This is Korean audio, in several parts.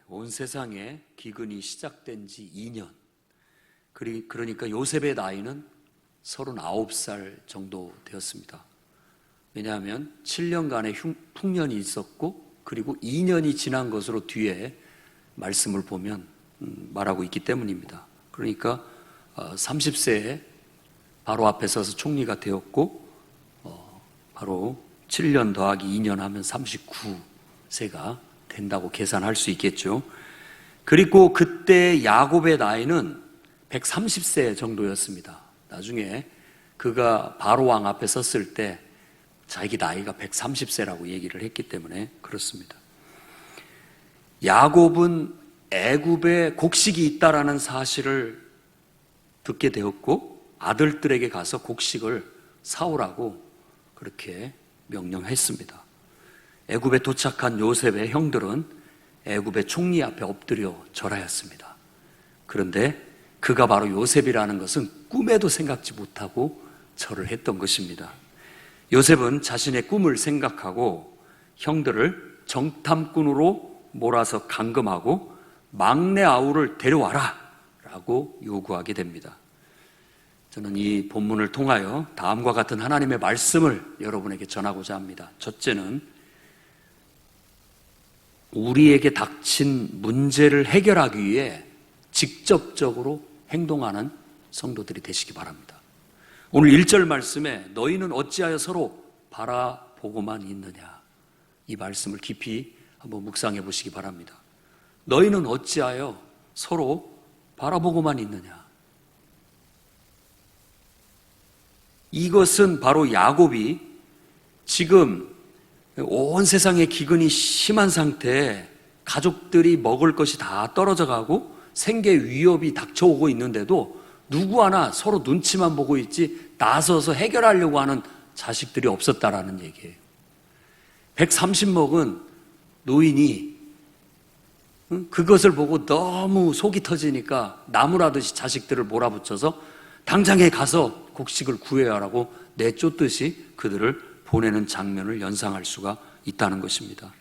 온 세상에 기근이 시작된 지 2년. 그러니까 요셉의 나이는 39살 정도 되었습니다. 왜냐하면 7년간의 풍년이 있었고 그리고 2년이 지난 것으로 뒤에 말씀을 보면 말하고 있기 때문입니다. 그러니까 30세에 바로 앞에 서서 총리가 되었고 바로 7년 더하기 2년 하면 39세가 된다고 계산할 수 있겠죠. 그리고 그때 야곱의 나이는 130세 정도였습니다. 나중에 그가 바로 왕 앞에 섰을 때 자기 나이가 130세라고 얘기를 했기 때문에 그렇습니다. 야곱은 애굽에 곡식이 있다라는 사실을 듣게 되었고 아들들에게 가서 곡식을 사오라고 그렇게 명령했습니다. 애굽에 도착한 요셉의 형들은 애굽의 총리 앞에 엎드려 절하였습니다. 그런데 그가 바로 요셉이라는 것은 꿈에도 생각지 못하고 절을 했던 것입니다. 요셉은 자신의 꿈을 생각하고 형들을 정탐꾼으로 몰아서 감금하고 막내 아우를 데려와라 라고 요구하게 됩니다. 저는 이 본문을 통하여 다음과 같은 하나님의 말씀을 여러분에게 전하고자 합니다. 첫째는 우리에게 닥친 문제를 해결하기 위해 직접적으로 행동하는 성도들이 되시기 바랍니다. 오늘 1절 말씀에 너희는 어찌하여 서로 바라보고만 있느냐, 이 말씀을 깊이 한번 묵상해 보시기 바랍니다. 너희는 어찌하여 서로 바라보고만 있느냐. 이것은 바로 야곱이 지금 온 세상의 기근이 심한 상태에 가족들이 먹을 것이 다 떨어져 가고 생계 위협이 닥쳐오고 있는데도 누구 하나 서로 눈치만 보고 있지 나서서 해결하려고 하는 자식들이 없었다라는 얘기예요. 130 먹은 노인이 그것을 보고 너무 속이 터지니까 나무라듯이 자식들을 몰아붙여서 당장에 가서 곡식을 구해야 하라고 내쫓듯이 그들을 보내는 장면을 연상할 수가 있다는 것입니다.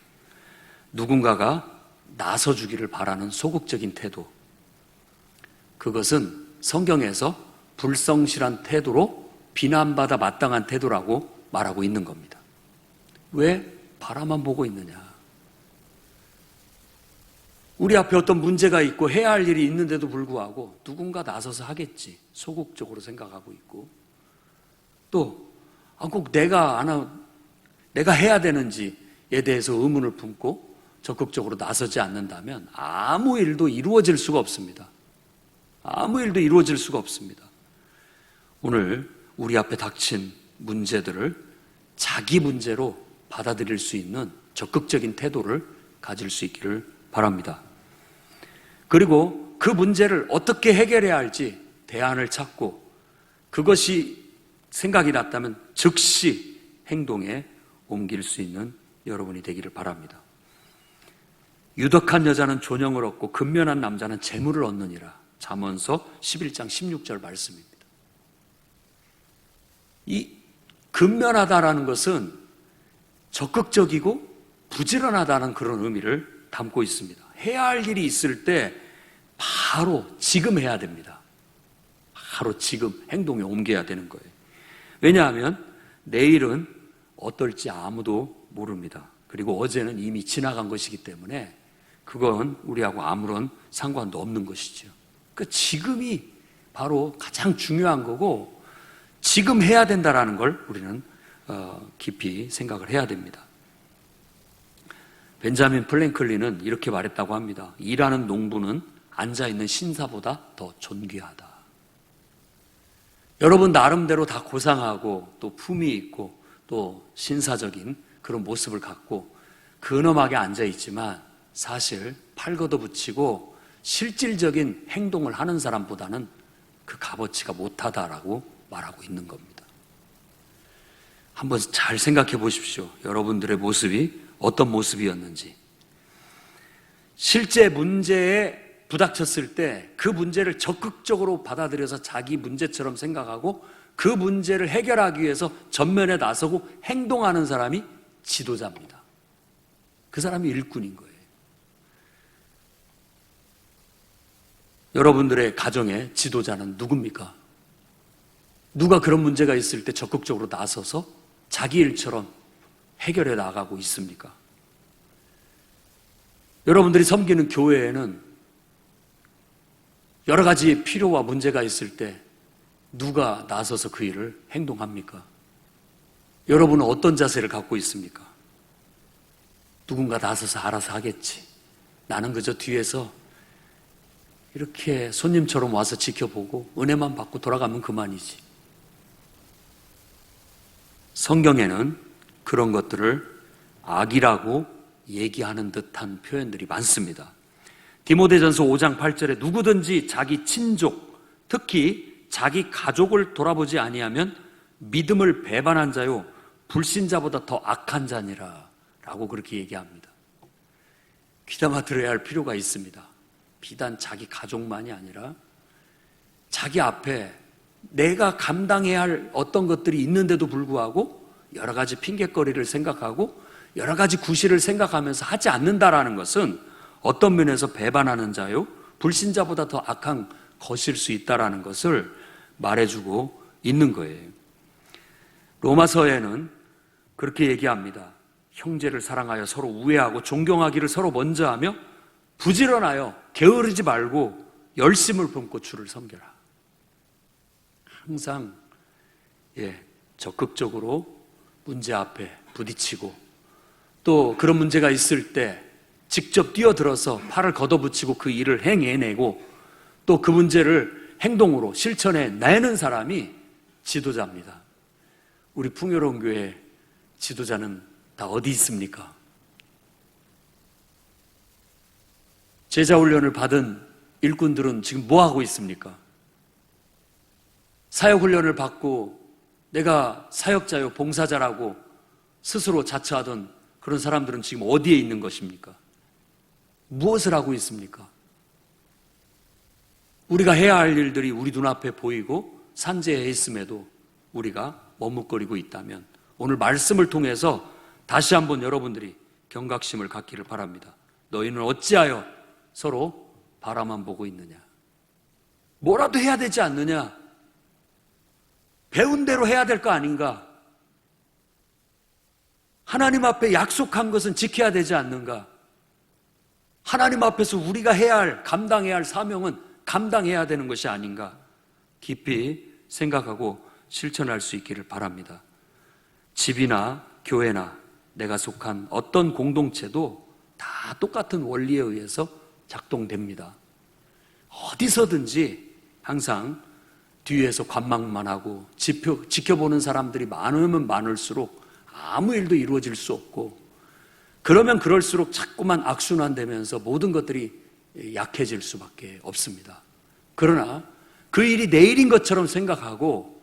누군가가 나서주기를 바라는 소극적인 태도, 그것은 성경에서 불성실한 태도로 비난받아 마땅한 태도라고 말하고 있는 겁니다. 왜 바라만 보고 있느냐? 우리 앞에 어떤 문제가 있고 해야 할 일이 있는데도 불구하고 누군가 나서서 하겠지 소극적으로 생각하고 있고, 또 꼭 내가 해야 되는지에 대해서 의문을 품고 적극적으로 나서지 않는다면 아무 일도 이루어질 수가 없습니다. 아무 일도 이루어질 수가 없습니다. 오늘 우리 앞에 닥친 문제들을 자기 문제로 받아들일 수 있는 적극적인 태도를 가질 수 있기를 바랍니다. 그리고 그 문제를 어떻게 해결해야 할지 대안을 찾고 그것이 생각이 났다면 즉시 행동에 옮길 수 있는 여러분이 되기를 바랍니다. 유덕한 여자는 존영을 얻고 근면한 남자는 재물을 얻느니라. 잠언서 11장 16절 말씀입니다. 이 근면하다라는 것은 적극적이고 부지런하다는 그런 의미를 담고 있습니다. 해야 할 일이 있을 때 바로 지금 해야 됩니다. 바로 지금 행동에 옮겨야 되는 거예요. 왜냐하면 내일은 어떨지 아무도 모릅니다. 그리고 어제는 이미 지나간 것이기 때문에 그건 우리하고 아무런 상관도 없는 것이죠. 그 지금이 바로 가장 중요한 거고 지금 해야 된다라는 걸 우리는 깊이 생각을 해야 됩니다. 벤자민 프랭클린은 이렇게 말했다고 합니다. 일하는 농부는 앉아있는 신사보다 더 존귀하다. 여러분 나름대로 다 고상하고 또 품위 있고 또 신사적인 그런 모습을 갖고 근엄하게 앉아있지만 사실 팔 걷어붙이고 실질적인 행동을 하는 사람보다는 그 값어치가 못하다라고 말하고 있는 겁니다. 한번 잘 생각해 보십시오. 여러분들의 모습이 어떤 모습이었는지. 실제 문제에 부닥쳤을 때 그 문제를 적극적으로 받아들여서 자기 문제처럼 생각하고 그 문제를 해결하기 위해서 전면에 나서고 행동하는 사람이 지도자입니다. 그 사람이 일꾼인 거예요. 여러분들의 가정의 지도자는 누굽니까? 누가 그런 문제가 있을 때 적극적으로 나서서 자기 일처럼 해결해 나가고 있습니까? 여러분들이 섬기는 교회에는 여러 가지 필요와 문제가 있을 때 누가 나서서 그 일을 행동합니까? 여러분은 어떤 자세를 갖고 있습니까? 누군가 나서서 알아서 하겠지. 나는 그저 뒤에서 이렇게 손님처럼 와서 지켜보고 은혜만 받고 돌아가면 그만이지. 성경에는 그런 것들을 악이라고 얘기하는 듯한 표현들이 많습니다. 디모데전서 5장 8절에 누구든지 자기 친족, 특히 자기 가족을 돌아보지 아니하면 믿음을 배반한 자요 불신자보다 더 악한 자니라 라고 그렇게 얘기합니다. 귀담아 들어야 할 필요가 있습니다. 비단 자기 가족만이 아니라 자기 앞에 내가 감당해야 할 어떤 것들이 있는데도 불구하고 여러 가지 핑계거리를 생각하고 여러 가지 구실을 생각하면서 하지 않는다라는 것은 어떤 면에서 배반하는 자요 불신자보다 더 악한 것일 수 있다라는 것을 말해주고 있는 거예요. 로마서에는 그렇게 얘기합니다. 형제를 사랑하여 서로 우애하고 존경하기를 서로 먼저 하며 부지런하여 게으르지 말고 열심을 품고 주를 섬겨라. 항상 적극적으로 문제 앞에 부딪히고 또 그런 문제가 있을 때 직접 뛰어들어서 팔을 걷어붙이고 그 일을 행해내고 또 그 문제를 행동으로 실천해 내는 사람이 지도자입니다. 우리 풍요로운 교회 지도자는 다 어디 있습니까? 제자훈련을 받은 일꾼들은 지금 뭐 하고 있습니까? 사역훈련을 받고 내가 사역자요 봉사자라고 스스로 자처하던 그런 사람들은 지금 어디에 있는 것입니까? 무엇을 하고 있습니까? 우리가 해야 할 일들이 우리 눈앞에 보이고 산재해 있음에도 우리가 머뭇거리고 있다면 오늘 말씀을 통해서 다시 한번 여러분들이 경각심을 갖기를 바랍니다. 너희는 어찌하여 서로 바라만 보고 있느냐? 뭐라도 해야 되지 않느냐? 배운 대로 해야 될 거 아닌가? 하나님 앞에 약속한 것은 지켜야 되지 않는가? 하나님 앞에서 우리가 해야 할, 감당해야 할 사명은 감당해야 되는 것이 아닌가? 깊이 생각하고 실천할 수 있기를 바랍니다. 집이나 교회나 내가 속한 어떤 공동체도 다 똑같은 원리에 의해서 작동됩니다. 어디서든지 항상 뒤에서 관망만 하고 지켜보는 사람들이 많으면 많을수록 아무 일도 이루어질 수 없고 그러면 그럴수록 자꾸만 악순환되면서 모든 것들이 약해질 수밖에 없습니다. 그러나 그 일이 내 일인 것처럼 생각하고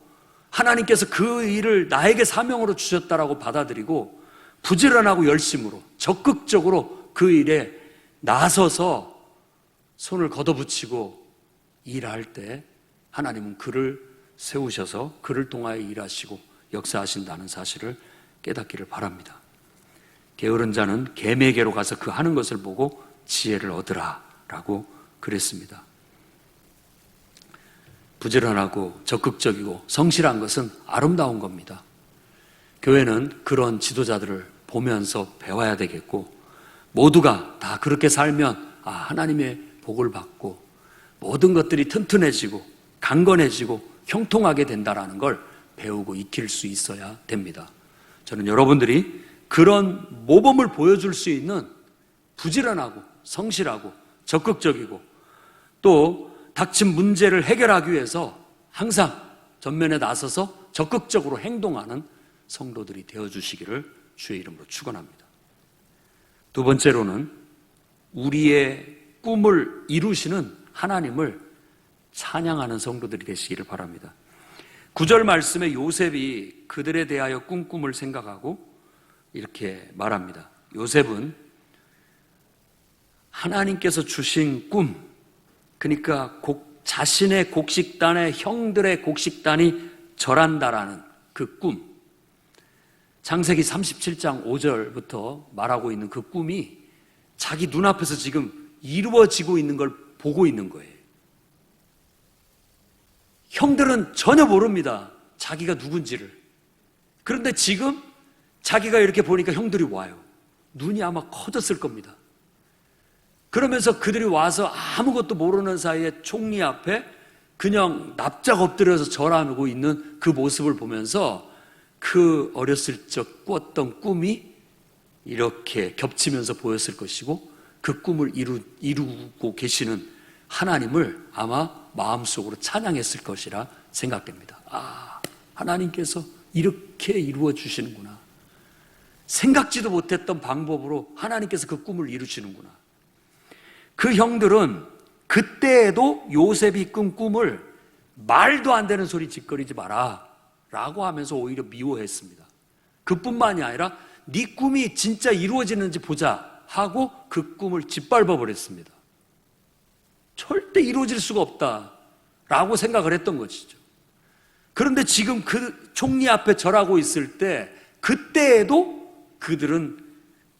하나님께서 그 일을 나에게 사명으로 주셨다라고 받아들이고 부지런하고 열심으로 적극적으로 그 일에 나서서 손을 걷어붙이고 일할 때 하나님은 그를 세우셔서 그를 통하여 일하시고 역사하신다는 사실을 깨닫기를 바랍니다. 게으른 자는 개매개로 가서 그 하는 것을 보고 지혜를 얻으라 라고 그랬습니다. 부지런하고 적극적이고 성실한 것은 아름다운 겁니다. 교회는 그런 지도자들을 보면서 배워야 되겠고 모두가 다 그렇게 살면 하나님의 복을 받고 모든 것들이 튼튼해지고 강건해지고 형통하게 된다는 걸 배우고 익힐 수 있어야 됩니다. 저는 여러분들이 그런 모범을 보여줄 수 있는 부지런하고 성실하고 적극적이고 또 닥친 문제를 해결하기 위해서 항상 전면에 나서서 적극적으로 행동하는 성도들이 되어주시기를 주의 이름으로 축원합니다. 두 번째로는 우리의 꿈을 이루시는 하나님을 찬양하는 성도들이 되시기를 바랍니다. 9절 말씀에 요셉이 그들에 대하여 꿈을 생각하고 이렇게 말합니다. 요셉은 하나님께서 주신 꿈, 그러니까 자신의 곡식단의 형들의 곡식단이 절한다라는 그 꿈, 창세기 37장 5절부터 말하고 있는 그 꿈이 자기 눈앞에서 지금 이루어지고 있는 걸 보고 있는 거예요. 형들은 전혀 모릅니다. 자기가 누군지를. 그런데 지금 자기가 이렇게 보니까 형들이 와요. 눈이 아마 커졌을 겁니다. 그러면서 그들이 와서 아무것도 모르는 사이에 총리 앞에 그냥 납작 엎드려서 절하고 있는 그 모습을 보면서 그 어렸을 적 꾸었던 꿈이 이렇게 겹치면서 보였을 것이고, 그 꿈을 이루고 계시는 하나님을 아마 마음속으로 찬양했을 것이라 생각됩니다. 아, 하나님께서 이렇게 이루어 주시는구나. 생각지도 못했던 방법으로 하나님께서 그 꿈을 이루시는구나. 그 형들은 그때에도 요셉이 꾼 꿈을 말도 안 되는 소리 짓거리지 마라 라고 하면서 오히려 미워했습니다. 그뿐만이 아니라 네 꿈이 진짜 이루어지는지 보자 하고 그 꿈을 짓밟아 버렸습니다. 절대 이루어질 수가 없다 라고 생각을 했던 것이죠. 그런데 지금 그 총리 앞에 절하고 있을 때, 그때에도 그들은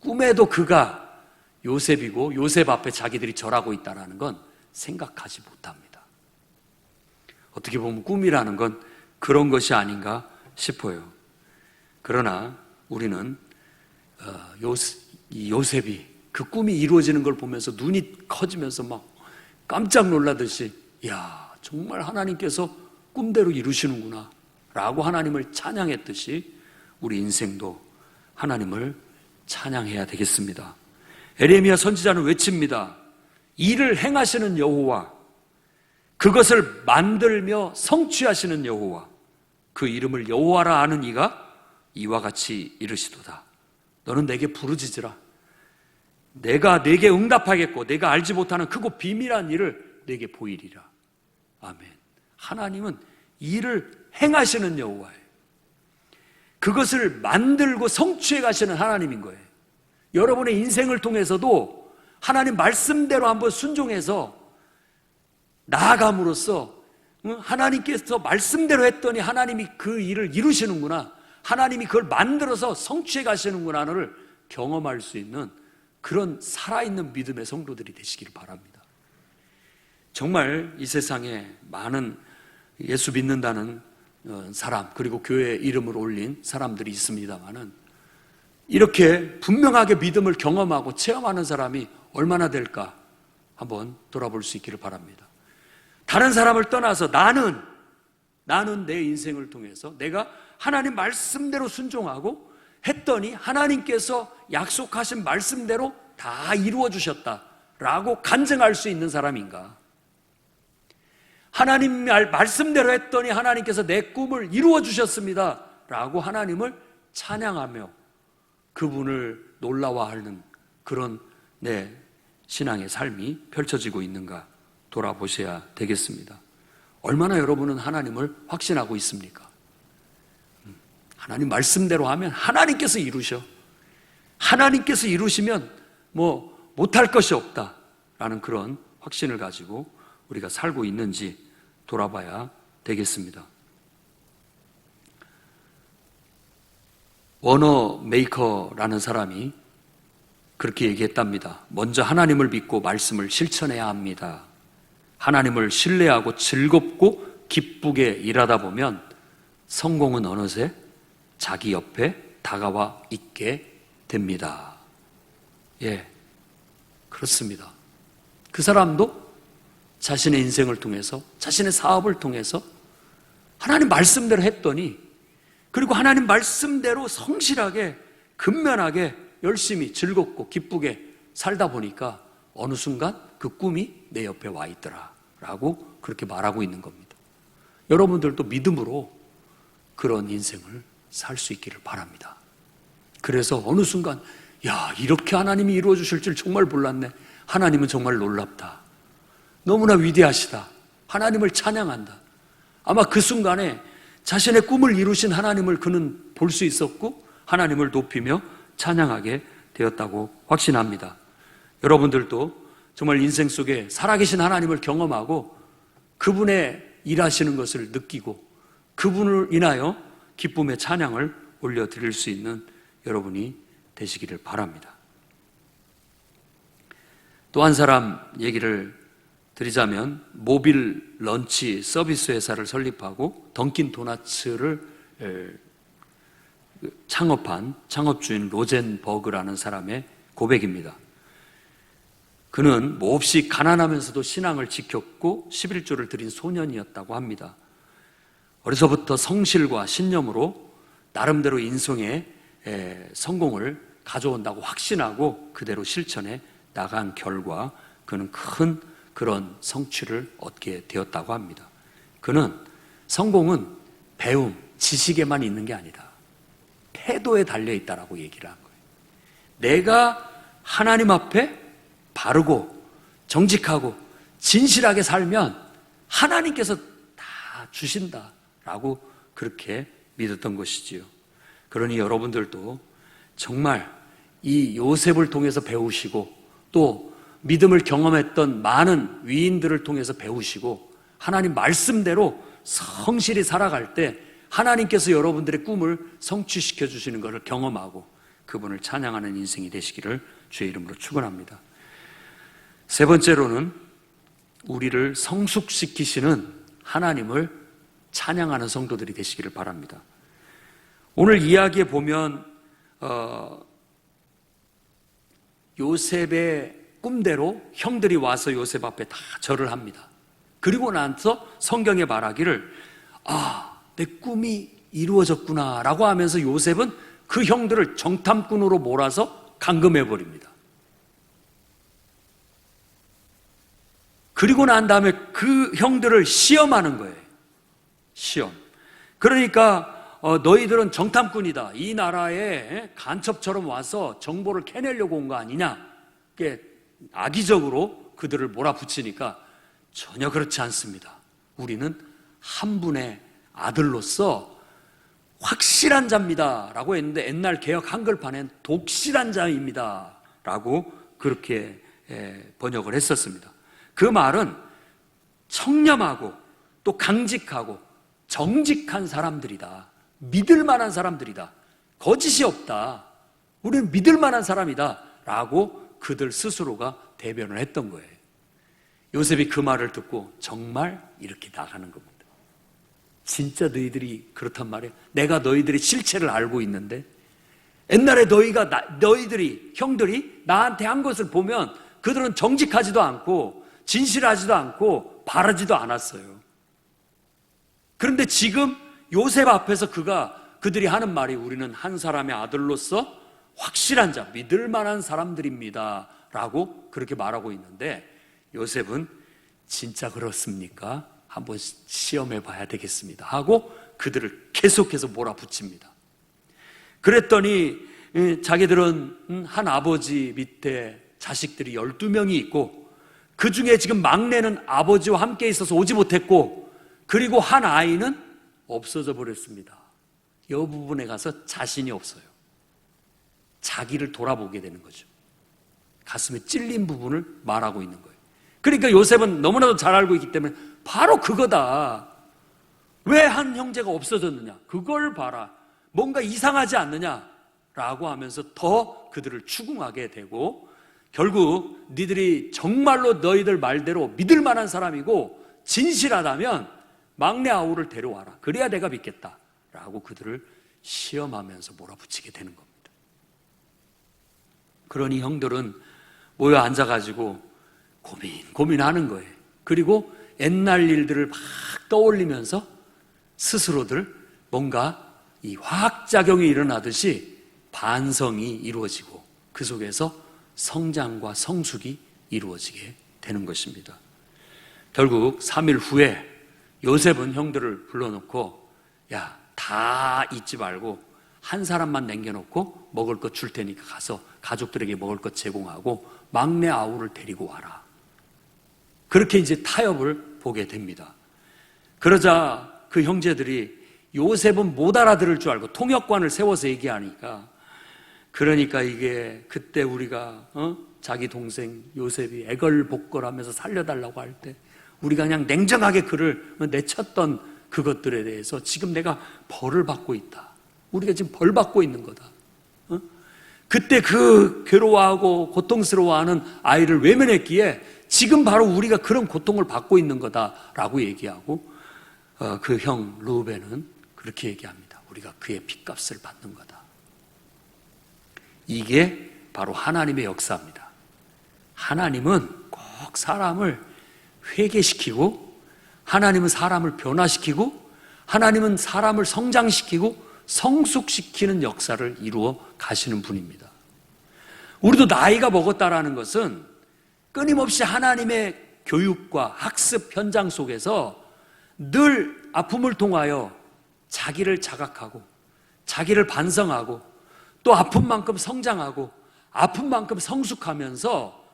꿈에도 그가 요셉이고 요셉 앞에 자기들이 절하고 있다는 건 생각하지 못합니다. 어떻게 보면 꿈이라는 건 그런 것이 아닌가 싶어요. 그러나 우리는 요셉이 그 꿈이 이루어지는 걸 보면서 눈이 커지면서 막 깜짝 놀라듯이, 이야, 정말 하나님께서 꿈대로 이루시는구나 라고 하나님을 찬양했듯이 우리 인생도 하나님을 찬양해야 되겠습니다. 에레미야 선지자는 외칩니다. 일을 행하시는 여호와, 그것을 만들며 성취하시는 여호와, 그 이름을 여호와라 아는 이가 이와 같이 이르시도다. 너는 내게 부르짖으라. 내가 내게 응답하겠고 내가 알지 못하는 크고 비밀한 일을 내게 보이리라. 아멘. 하나님은 일을 행하시는 여호와예요. 그것을 만들고 성취해 가시는 하나님인 거예요. 여러분의 인생을 통해서도 하나님 말씀대로 한번 순종해서 나아감으로써 하나님께서 말씀대로 했더니 하나님이 그 일을 이루시는구나, 하나님이 그걸 만들어서 성취해 가시는구나를 경험할 수 있는 그런 살아있는 믿음의 성도들이 되시기를 바랍니다. 정말 이 세상에 많은 예수 믿는다는 사람, 그리고 교회에 이름을 올린 사람들이 있습니다만은, 이렇게 분명하게 믿음을 경험하고 체험하는 사람이 얼마나 될까 한번 돌아볼 수 있기를 바랍니다. 다른 사람을 떠나서 나는 내 인생을 통해서 내가 하나님 말씀대로 순종하고 했더니 하나님께서 약속하신 말씀대로 다 이루어 주셨다라고 간증할 수 있는 사람인가? 하나님 말씀대로 했더니 하나님께서 내 꿈을 이루어 주셨습니다라고 하나님을 찬양하며 그분을 놀라워하는 그런 내 신앙의 삶이 펼쳐지고 있는가 돌아보셔야 되겠습니다. 얼마나 여러분은 하나님을 확신하고 있습니까? 하나님 말씀대로 하면 하나님께서 이루셔. 하나님께서 이루시면 못할 것이 없다라는 그런 확신을 가지고 우리가 살고 있는지 돌아봐야 되겠습니다. 워너 메이커라는 사람이 그렇게 얘기했답니다. 먼저 하나님을 믿고 말씀을 실천해야 합니다. 하나님을 신뢰하고 즐겁고 기쁘게 일하다 보면 성공은 어느새 자기 옆에 다가와 있게 됩니다. 예, 그렇습니다. 그 사람도 자신의 인생을 통해서, 자신의 사업을 통해서 하나님 말씀대로 했더니, 그리고 하나님 말씀대로 성실하게, 근면하게, 열심히, 즐겁고 기쁘게 살다 보니까 어느 순간 그 꿈이 내 옆에 와 있더라 라고 그렇게 말하고 있는 겁니다. 여러분들도 믿음으로 그런 인생을 살 수 있기를 바랍니다. 그래서 어느 순간, 야, 이렇게 하나님이 이루어 주실 줄 정말 몰랐네. 하나님은 정말 놀랍다. 너무나 위대하시다. 하나님을 찬양한다. 아마 그 순간에 자신의 꿈을 이루신 하나님을 그는 볼 수 있었고 하나님을 높이며 찬양하게 되었다고 확신합니다. 여러분들도 정말 인생 속에 살아계신 하나님을 경험하고 그분의 일하시는 것을 느끼고 그분을 인하여 기쁨의 찬양을 올려드릴 수 있는 여러분이 되시기를 바랍니다. 또 한 사람 얘기를 드리자면 모빌 런치 서비스 회사를 설립하고 던킨 도너츠를 창업한 창업주인 로젠버그라는 사람의 고백입니다. 그는 몹시 가난하면서도 신앙을 지켰고 11조를 드린 소년이었다고 합니다. 어려서부터 성실과 신념으로 나름대로 인생의 성공을 가져온다고 확신하고 그대로 실천해 나간 결과 그는 큰 그런 성취를 얻게 되었다고 합니다. 그는 성공은 배움, 지식에만 있는 게 아니다. 태도에 달려있다라고 얘기를 한 거예요. 내가 하나님 앞에 바르고 정직하고 진실하게 살면 하나님께서 다 주신다라고 그렇게 믿었던 것이지요. 그러니 여러분들도 정말 이 요셉을 통해서 배우시고 또 믿음을 경험했던 많은 위인들을 통해서 배우시고 하나님 말씀대로 성실히 살아갈 때 하나님께서 여러분들의 꿈을 성취시켜 주시는 것을 경험하고 그분을 찬양하는 인생이 되시기를 주의 이름으로 축원합니다. 세 번째로는 우리를 성숙시키시는 하나님을 찬양하는 성도들이 되시기를 바랍니다. 오늘 이야기에 보면 요셉의 꿈대로 형들이 와서 요셉 앞에 다 절을 합니다. 그리고 나서 성경에 말하기를 내 꿈이 이루어졌구나 라고 하면서 요셉은 그 형들을 정탐꾼으로 몰아서 감금해버립니다. 그리고 난 다음에 그 형들을 시험하는 거예요. 시험. 그러니까 너희들은 정탐꾼이다. 이 나라에 간첩처럼 와서 정보를 캐내려고 온 거 아니냐. 악의적으로 그들을 몰아붙이니까 전혀 그렇지 않습니다. 우리는 한 분의 아들로서 확실한 자입니다 라고 했는데 옛날 개역 한글판엔 독실한 자입니다 라고 그렇게 번역을 했었습니다. 그 말은 청렴하고 또 강직하고 정직한 사람들이다. 믿을 만한 사람들이다. 거짓이 없다. 우리는 믿을 만한 사람이다 라고 그들 스스로가 대변을 했던 거예요. 요셉이 그 말을 듣고 정말 이렇게 나가는 겁니다. 진짜 너희들이 그렇단 말이야. 내가 너희들의 실체를 알고 있는데 옛날에 너희들이 형들이 나한테 한 것을 보면 그들은 정직하지도 않고 진실하지도 않고 바르지도 않았어요. 그런데 지금 요셉 앞에서 그들이 하는 말이 우리는 한 사람의 아들로서 확실한 자, 믿을 만한 사람들입니다 라고 그렇게 말하고 있는데 요셉은 진짜 그렇습니까? 한번 시험해 봐야 되겠습니다 하고 그들을 계속해서 몰아붙입니다. 그랬더니 자기들은 한 아버지 밑에 자식들이 12명이 있고 그 중에 지금 막내는 아버지와 함께 있어서 오지 못했고 그리고 한 아이는 없어져 버렸습니다. 이 부분에 가서 자신이 없어요. 자기를 돌아보게 되는 거죠. 가슴에 찔린 부분을 말하고 있는 거예요. 그러니까 요셉은 너무나도 잘 알고 있기 때문에 바로 그거다. 왜 한 형제가 없어졌느냐? 그걸 봐라. 뭔가 이상하지 않느냐? 라고 하면서 더 그들을 추궁하게 되고 결국 니들이 정말로 너희들 말대로 믿을 만한 사람이고 진실하다면 막내 아우를 데려와라. 그래야 내가 믿겠다. 라고 그들을 시험하면서 몰아붙이게 되는 겁니다. 그러니 형들은 모여 앉아가지고 고민하는 거예요. 그리고 옛날 일들을 막 떠올리면서 스스로들 뭔가 이 화학작용이 일어나듯이 반성이 이루어지고 그 속에서 성장과 성숙이 이루어지게 되는 것입니다. 결국 3일 후에 요셉은 형들을 불러놓고 야, 다 잊지 말고 한 사람만 남겨놓고 먹을 것 줄 테니까 가서 가족들에게 먹을 것 제공하고 막내 아우를 데리고 와라. 그렇게 이제 타협을 보게 됩니다. 그러자 그 형제들이 요셉은 못 알아들을 줄 알고 통역관을 세워서 얘기하니까 그러니까 이게 그때 우리가 자기 동생 요셉이 애걸복걸하면서 살려달라고 할 때 우리가 그냥 냉정하게 그를 내쳤던 그것들에 대해서 지금 내가 벌을 받고 있다. 우리가 지금 벌 받고 있는 거다. 그때 그 괴로워하고 고통스러워하는 아이를 외면했기에 지금 바로 우리가 그런 고통을 받고 있는 거다라고 얘기하고, 그 형 르우벤은 그렇게 얘기합니다. 우리가 그의 핏값을 받는 거다. 이게 바로 하나님의 역사입니다. 하나님은 꼭 사람을 회개시키고, 하나님은 사람을 변화시키고, 하나님은 사람을 성장시키고 성숙시키는 역사를 이루어 가시는 분입니다. 우리도 나이가 먹었다라는 것은 끊임없이 하나님의 교육과 학습 현장 속에서 늘 아픔을 통하여 자기를 자각하고 자기를 반성하고 또 아픈 만큼 성장하고 아픈 만큼 성숙하면서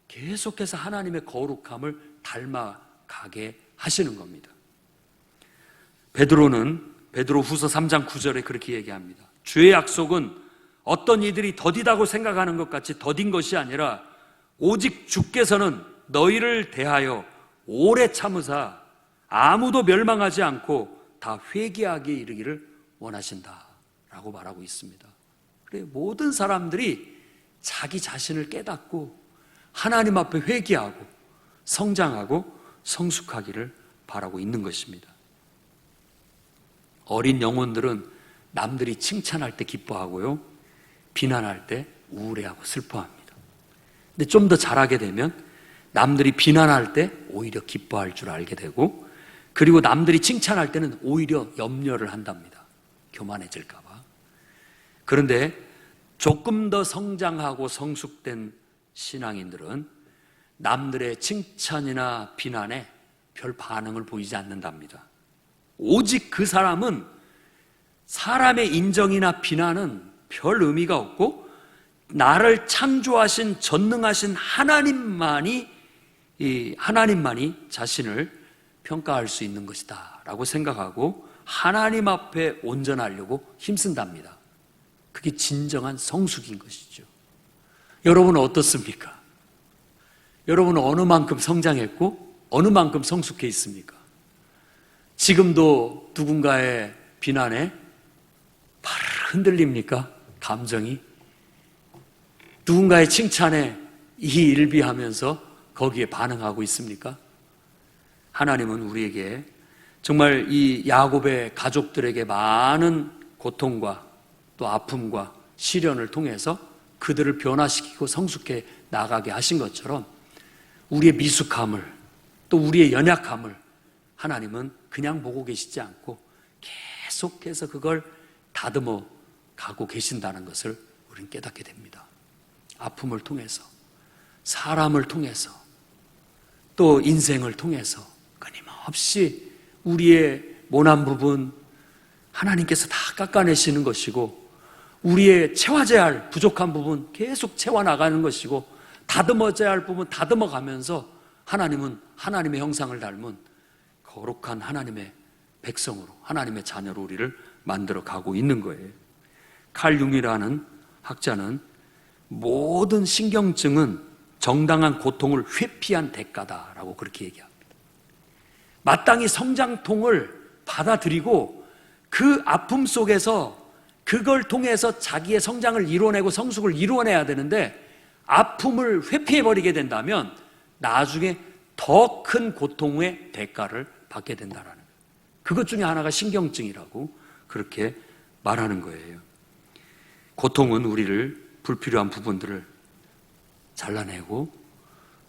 계속해서 하나님의 거룩함을 닮아가게 하시는 겁니다. 베드로 후서 3장 9절에 그렇게 얘기합니다. 주의 약속은 어떤 이들이 더디다고 생각하는 것 같이 더딘 것이 아니라 오직 주께서는 너희를 대하여 오래 참으사 아무도 멸망하지 않고 다 회개하게 이르기를 원하신다 라고 말하고 있습니다. 그래, 모든 사람들이 자기 자신을 깨닫고 하나님 앞에 회개하고 성장하고 성숙하기를 바라고 있는 것입니다. 어린 영혼들은 남들이 칭찬할 때 기뻐하고요, 비난할 때 우울해하고 슬퍼합니다. 근데 좀 더 자라게 되면 남들이 비난할 때 오히려 기뻐할 줄 알게 되고, 그리고 남들이 칭찬할 때는 오히려 염려를 한답니다. 교만해질까 봐. 그런데 조금 더 성장하고 성숙된 신앙인들은 남들의 칭찬이나 비난에 별 반응을 보이지 않는답니다. 오직 그 사람은 사람의 인정이나 비난은 별 의미가 없고 나를 창조하신 전능하신 하나님만이 자신을 평가할 수 있는 것이다 라고 생각하고 하나님 앞에 온전하려고 힘쓴답니다. 그게 진정한 성숙인 것이죠. 여러분은 어떻습니까? 여러분은 어느 만큼 성장했고 어느 만큼 성숙해 있습니까? 지금도 누군가의 비난에 발을 흔들립니까? 감정이? 누군가의 칭찬에 이일비하면서 거기에 반응하고 있습니까? 하나님은 우리에게 정말 이 야곱의 가족들에게 많은 고통과 또 아픔과 시련을 통해서 그들을 변화시키고 성숙해 나가게 하신 것처럼 우리의 미숙함을 또 우리의 연약함을 하나님은 그냥 보고 계시지 않고 계속해서 그걸 다듬어 가고 계신다는 것을 우리는 깨닫게 됩니다. 아픔을 통해서, 사람을 통해서, 또 인생을 통해서 끊임없이 우리의 모난 부분 하나님께서 다 깎아내시는 것이고, 우리의 채워져야 할 부족한 부분 계속 채워나가는 것이고, 다듬어져야 할 부분 다듬어가면서 하나님은 하나님의 형상을 닮은 거룩한 하나님의 백성으로, 하나님의 자녀로 우리를 만들어 가고 있는 거예요. 칼 융이라는 학자는 모든 신경증은 정당한 고통을 회피한 대가다라고 그렇게 얘기합니다. 마땅히 성장통을 받아들이고 그 아픔 속에서 그걸 통해서 자기의 성장을 이루어내고 성숙을 이루어내야 되는데, 아픔을 회피해버리게 된다면 나중에 더 큰 고통의 대가를 받게 된다라는 거예요. 그것 중에 하나가 신경증이라고 그렇게 말하는 거예요. 고통은 우리를 불필요한 부분들을 잘라내고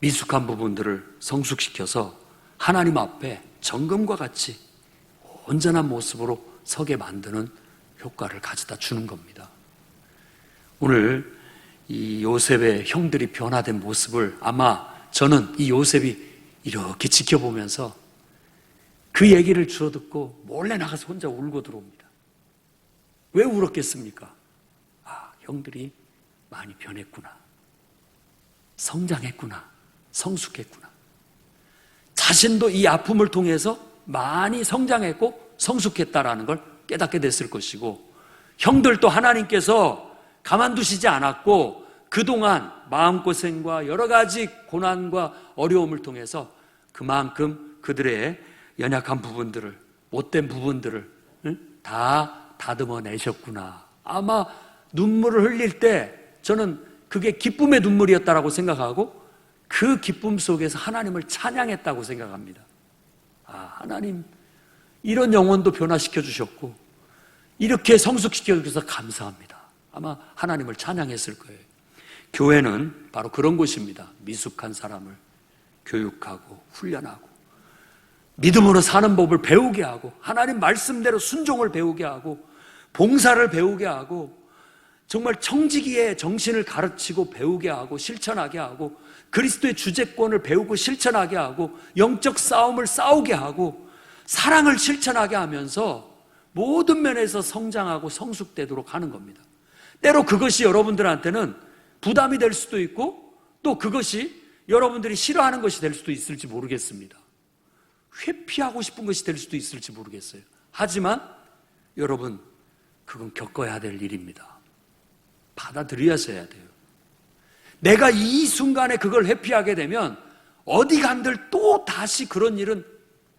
미숙한 부분들을 성숙시켜서 하나님 앞에 정금과 같이 온전한 모습으로 서게 만드는 효과를 가져다 주는 겁니다. 오늘 이 요셉의 형들이 변화된 모습을 아마 저는 이 요셉이 이렇게 지켜보면서 그 얘기를 들어듣고 몰래 나가서 혼자 울고 들어옵니다. 왜 울었겠습니까? 아, 형들이 많이 변했구나, 성장했구나, 성숙했구나. 자신도 이 아픔을 통해서 많이 성장했고 성숙했다라는 걸 깨닫게 됐을 것이고, 형들도 하나님께서 가만두시지 않았고 그동안 마음고생과 여러 가지 고난과 어려움을 통해서 그만큼 그들의 연약한 부분들을, 못된 부분들을 다 다듬어내셨구나. 아마 눈물을 흘릴 때 저는 그게 기쁨의 눈물이었다라고 생각하고 그 기쁨 속에서 하나님을 찬양했다고 생각합니다. 하나님 이런 영혼도 변화시켜 주셨고 이렇게 성숙시켜 주셔서 감사합니다. 아마 하나님을 찬양했을 거예요. 교회는 바로 그런 곳입니다. 미숙한 사람을 교육하고 훈련하고 믿음으로 사는 법을 배우게 하고 하나님 말씀대로 순종을 배우게 하고 봉사를 배우게 하고 정말 청지기의 정신을 가르치고 배우게 하고 실천하게 하고 그리스도의 주재권을 배우고 실천하게 하고 영적 싸움을 싸우게 하고 사랑을 실천하게 하면서 모든 면에서 성장하고 성숙되도록 하는 겁니다. 때로 그것이 여러분들한테는 부담이 될 수도 있고 또 그것이 여러분들이 싫어하는 것이 될 수도 있을지 모르겠습니다. 회피하고 싶은 것이 될 수도 있을지 모르겠어요. 하지만 여러분 그건 겪어야 될 일입니다. 받아들여야 돼요. 내가 이 순간에 그걸 회피하게 되면 어디 간들 또 다시 그런 일은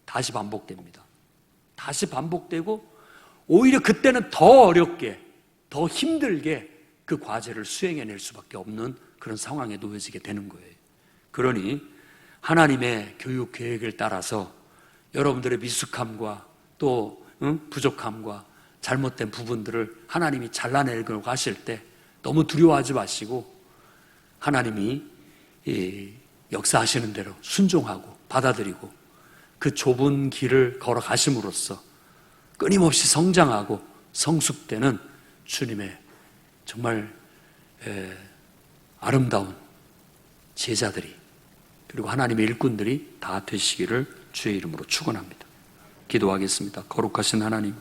다시 반복됩니다. 다시 반복되고 오히려 그때는 더 어렵게 더 힘들게 그 과제를 수행해낼 수밖에 없는 그런 상황에 놓여지게 되는 거예요. 그러니 하나님의 교육 계획을 따라서 여러분들의 미숙함과 또 부족함과 잘못된 부분들을 하나님이 잘라내려고 하실 때 너무 두려워하지 마시고 하나님이 역사하시는 대로 순종하고 받아들이고 그 좁은 길을 걸어가심으로써 끊임없이 성장하고 성숙되는 주님의 정말 아름다운 제자들이 그리고 하나님의 일꾼들이 다 되시기를 주의 이름으로 축원합니다. 기도하겠습니다. 거룩하신 하나님,